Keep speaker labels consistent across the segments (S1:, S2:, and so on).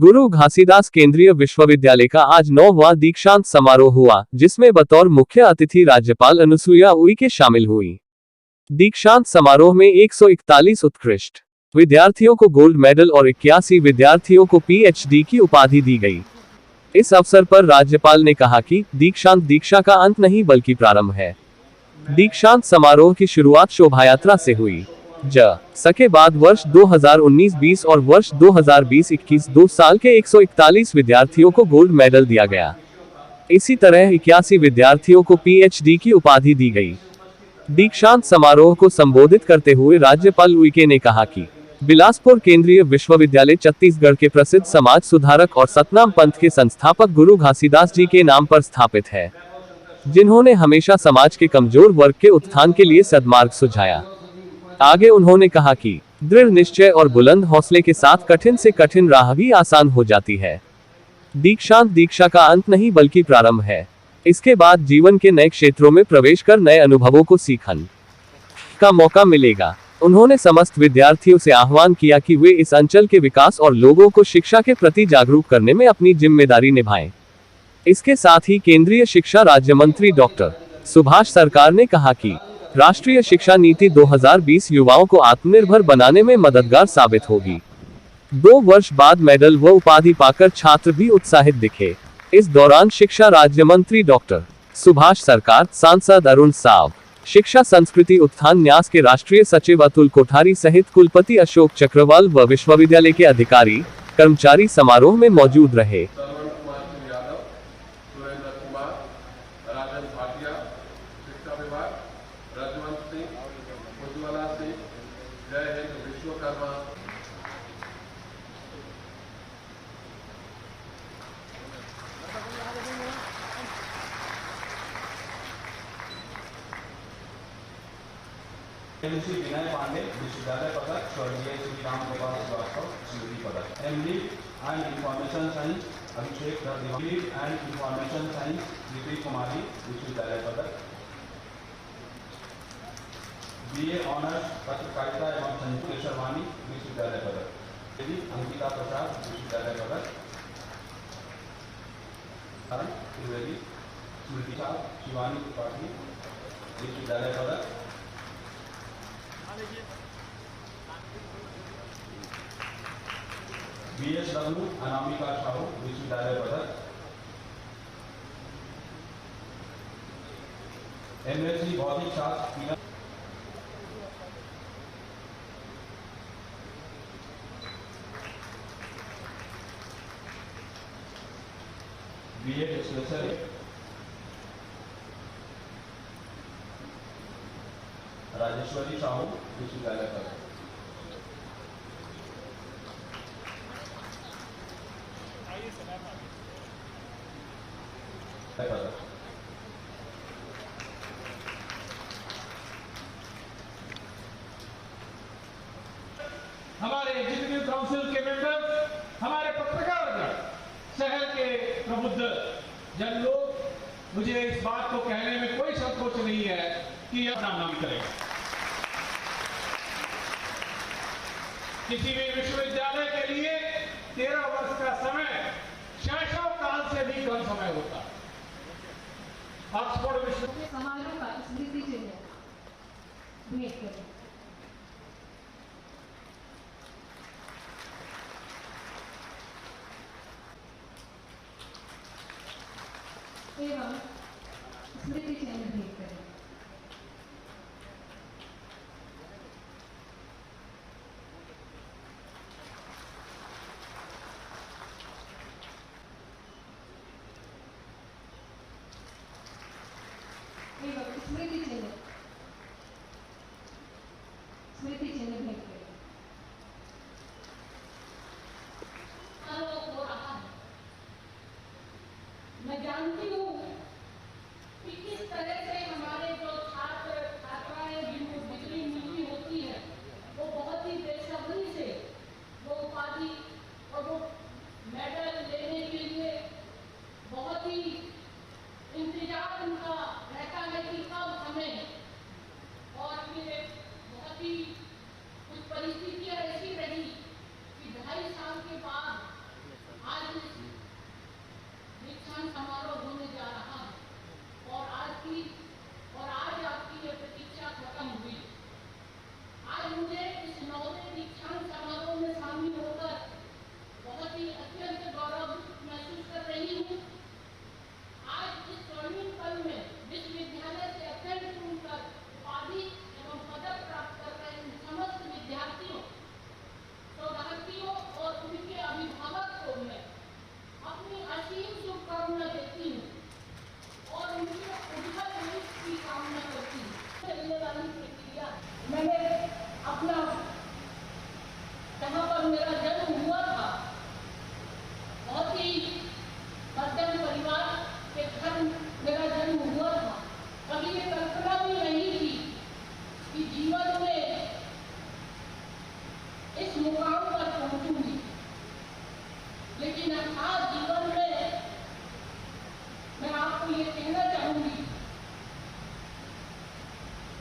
S1: गुरु घासीदास केंद्रीय विश्वविद्यालय का आज 9वां दीक्षांत समारोह हुआ, जिसमें बतौर मुख्य अतिथि राज्यपाल अनुसुईया उइके शामिल हुई। दीक्षांत समारोह में 141 उत्कृष्ट विद्यार्थियों को गोल्ड मेडल और 81 विद्यार्थियों को पीएचडी की उपाधि दी गई। इस अवसर पर राज्यपाल ने कहा कि दीक्षांत दीक्षा का अंत नहीं बल्कि प्रारंभ है। दीक्षांत समारोह की शुरुआत शोभायात्रा से हुई। सके बाद वर्ष 2019-20 और वर्ष 2020-21 2 साल के 141 विद्यार्थियों को गोल्ड मेडल दिया गया। इसी तरह 81 विद्यार्थियों को पीएचडी की उपाधि दी गई। दीक्षांत समारोह को संबोधित करते हुए राज्यपाल उइके ने कहा कि बिलासपुर केंद्रीय विश्वविद्यालय छत्तीसगढ़ के प्रसिद्ध समाज सुधारक और सतनाम पंथ के संस्थापक गुरु घासीदास जी के नाम पर स्थापित है, जिन्होंने हमेशा समाज के कमजोर वर्ग के उत्थान के लिए सद्मार्ग सुझाया। आगे उन्होंने कहा कि दृढ़ निश्चय और बुलंद हौसले के साथ कठिन से कठिन राह भी आसान हो जाती है। दीक्षांत दीक्षा का अंत नहीं बल्कि प्रारंभ है। इसके बाद जीवन के नए क्षेत्रों में प्रवेश कर नए अनुभवों को सीखने का मौका मिलेगा। उन्होंने समस्त विद्यार्थियों से आह्वान किया कि वे इस अंचल के विकास और लोगों को शिक्षा के प्रति जागरूक करने में अपनी जिम्मेदारी निभाएं। इसके साथ ही केंद्रीय शिक्षा राज्य मंत्री डॉक्टर सुभाष सरकार ने कहा कि राष्ट्रीय शिक्षा नीति 2020 युवाओं को आत्मनिर्भर बनाने में मददगार साबित होगी। 2 वर्ष बाद मेडल व उपाधि पाकर छात्र भी उत्साहित दिखे। इस दौरान शिक्षा राज्य मंत्री डॉक्टर सुभाष सरकार, सांसद अरुण साव, शिक्षा संस्कृति उत्थान न्यास के राष्ट्रीय सचिव अतुल कोठारी सहित कुलपति अशोक चक्रवाल व विश्वविद्यालय के अधिकारी कर्मचारी समारोह में मौजूद रहे।
S2: श्री विनय पांडे विश्वविद्यालय पदक, स्वर्गीय श्री राम गोपाल श्रीवास्तव स्मृति पदक। MD and information science Abhishek Diwali and information science VP Kumari विश्वविद्यालय पदक। बीए ऑनर्स पत्रकारिता एवं संस्कृत शर्मानी विश्वविद्यालय पदक। अंकिता प्रसाद विश्वविद्यालय पदक। त्रिवेदी स्मृति शिवानी त्रिपाठी विश्वविद्यालय पदक। बीएसडब्ल्यू अनामिका साहू विश्वविद्यालय पदक। एमएससी भौतिक शास्त्र बीएड स्पेशल राजेश्वरी साहू विश्वविद्यालय पदक।
S3: हमारे एग्जीक्यूटिव काउंसिल के मेंबर, हमारे पत्रकार, शहर के प्रबुद्ध जन लोग, मुझे इस बात को कहने में कोई संकोच नहीं है कि यह नाम करेगा। किसी भी विश्वविद्यालय के लिए 13 वर्ष का समय शैशव काल से भी कम समय होता है। ऑक्सफोर्ड विश्वविद्यालय
S4: समारोह का स्मृति चिन्ह भेंट करें। एवं स्मृति चिन्ह भेंट करें। स्मृति चिन्ह भेंट करें। हो रहा है, मैं जानती हूँ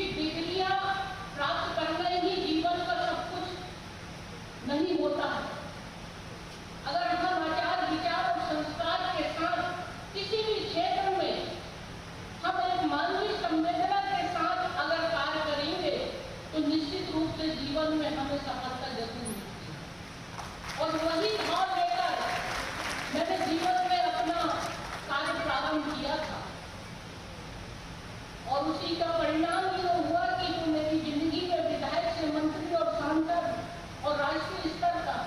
S5: कि डिग्रियां प्राप्त करना ही जीवन का सब कुछ नहीं होता है। अगर हम आचार विचार और संस्कार के साथ किसी भी क्षेत्र में हम एक मानवीय संवेदना के साथ अगर कार्य करेंगे तो निश्चित रूप से जीवन में हमें सफलता जरूर मिलेगी। और वही भाव लेकर मैंने जीवन में अपना कार्य प्रारंभ किया था और उसी का परिणाम ये हुआ कि जो मेरी जिंदगी में विधायक से मंत्री और सांसद और राष्ट्रीय स्तर का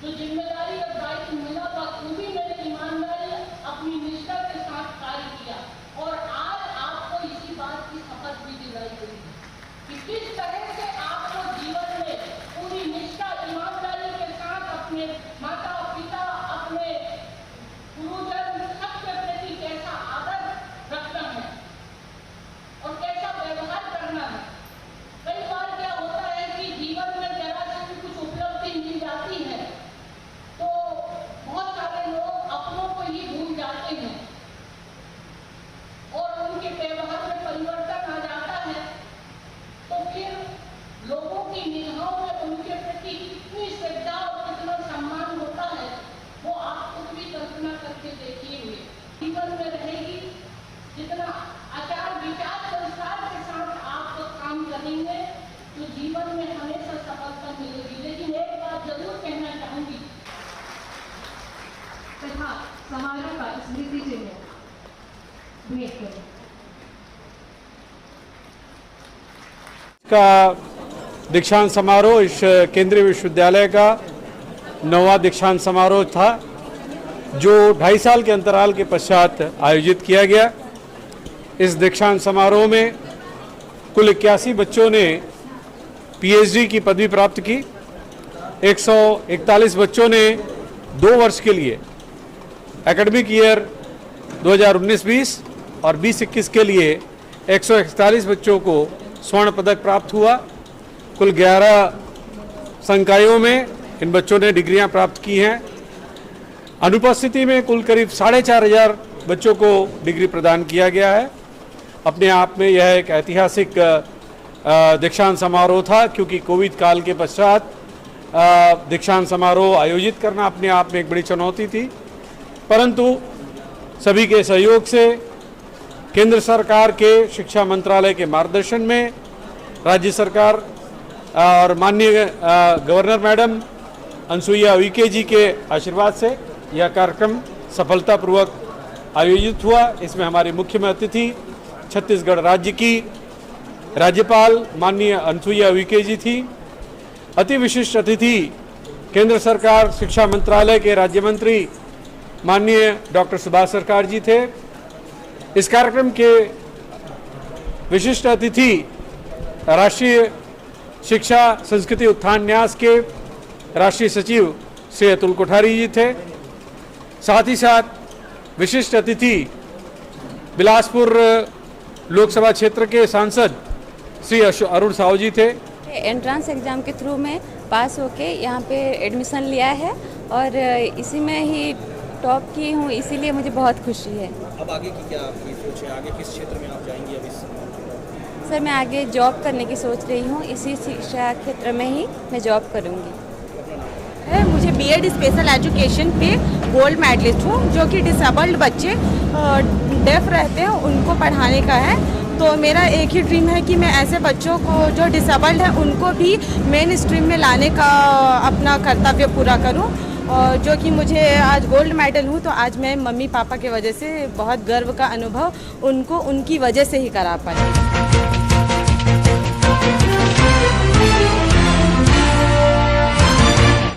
S5: जो जिम्मेदारी और दायित्व मिला बखूबी मैंने ईमानदारी अपनी निष्ठा के साथ कार्य किया और आज आपको इसी बात की शपथ भी दिलाई गई कि किस तरह से आपको जीवन में पूरी निष्ठा ईमानदारी के साथ अपने माता पिता अपने गुरुजन सबके प्रति कैसा आदर रखना है और कैसा व्यवहार करना है। कई बार क्या होता है कि जीवन में जरा सी कुछ उपलब्धि मिल जाती है तो बहुत सारे लोग अपनों को ही भूल जाते हैं और उनके व्यवहार में परिवर्तन आ जाता है तो फिर लोगों की निगाहों में उनके प्रति कितनी श्रद्धा और कितना सम्मान होता है वो आप खुद भी कल्पना करके देखिए। जीवन में रहेगी जितना आचार विचार संस्कार के साथ आप काम करेंगे तो जीवन में हमेशा सफलता मिलेगी। लेकिन एक बात जरूर कहना चाहूंगी
S4: तथा समारोह का स्मृति चिन्ह भेंट करें।
S6: का दीक्षांत समारोह इस केंद्रीय विश्वविद्यालय का 9वां दीक्षांत समारोह था जो 2.5 साल के अंतराल के पश्चात आयोजित किया गया। इस दीक्षांत समारोह में कुल 81 बच्चों ने पीएचडी की पदवी प्राप्त की। 141 बच्चों ने 2 वर्ष के लिए एकेडमिक ईयर 2019-20 और 20-21 के लिए 141 बच्चों को स्वर्ण पदक प्राप्त हुआ। कुल 11 संकायों में इन बच्चों ने डिग्रियां प्राप्त की हैं। अनुपस्थिति में कुल करीब 4,500 बच्चों को डिग्री प्रदान किया गया है। अपने आप में यह एक ऐतिहासिक दीक्षांत समारोह था क्योंकि कोविड काल के पश्चात दीक्षांत समारोह आयोजित करना अपने आप में एक बड़ी चुनौती थी, परंतु सभी के सहयोग से केंद्र सरकार के शिक्षा मंत्रालय के मार्गदर्शन में राज्य सरकार और माननीय गवर्नर मैडम अनसुईया उइके जी के आशीर्वाद से यह कार्यक्रम सफलतापूर्वक आयोजित हुआ। इसमें हमारे मुख्य अतिथि छत्तीसगढ़ राज्य की राज्यपाल माननीय अनसुईया उइके जी थी। अति विशिष्ट अतिथि केंद्र सरकार शिक्षा मंत्रालय के राज्य मंत्री माननीय डॉक्टर सुभाष सरकार जी थे। इस कार्यक्रम के विशिष्ट अतिथि राष्ट्रीय शिक्षा संस्कृति उत्थान न्यास के राष्ट्रीय सचिव श्री अतुल कोठारी जी थे। साथ ही साथ विशिष्ट अतिथि बिलासपुर लोकसभा क्षेत्र के सांसद श्री अरुण साहू जी थे।
S7: एंट्रेंस एग्ज़ाम के थ्रू में पास होके यहाँ पे एडमिशन लिया है और इसी में ही टॉप की हूँ, इसीलिए मुझे बहुत खुशी है।
S8: अब आगे की क्या आपकी सोच है? आगे किस क्षेत्र में आप जाएंगी? अब इस
S7: सर मैं आगे जॉब करने की सोच रही हूँ, इसी शिक्षा क्षेत्र में ही मैं जॉब करूँगी।
S9: मुझे बीएड स्पेशल एजुकेशन पे गोल्ड मेडलिस्ट हूँ, जो कि डिसेबल्ड बच्चे डेफ रहते हैं उनको पढ़ाने का है। तो मेरा एक ही ड्रीम है कि मैं ऐसे बच्चों को जो डिसेबल्ड हैं उनको भी मेन स्ट्रीम में लाने का अपना कर्तव्य पूरा करूँ। और जो कि मुझे आज गोल्ड मेडल हूँ तो आज मैं मम्मी पापा के वजह से बहुत गर्व का अनुभव उनको उनकी वजह से ही करा पाई।